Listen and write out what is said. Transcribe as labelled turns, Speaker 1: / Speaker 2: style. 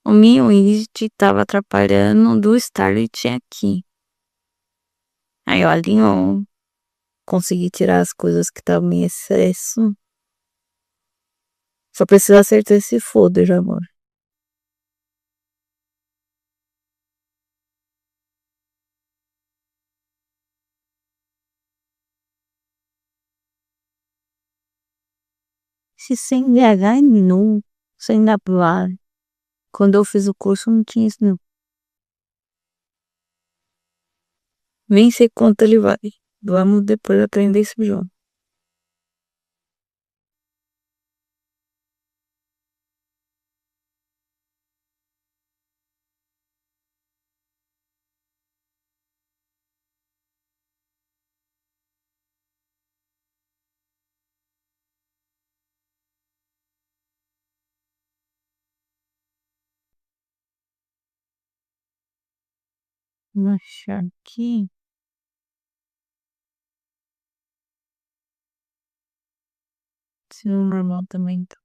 Speaker 1: O MioWidget tava atrapalhando do Starlit aqui. Aí eu alinhou. Consegui tirar as coisas que estavam em excesso. Só precisa acertar esse folder, amor. Se sem DH é nu, sem WA. Quando eu fiz o curso não tinha isso não. Nem sei quanto ele vai. Vamos depois aprender esse jogo. Vou achar aqui. Se no normal também tá.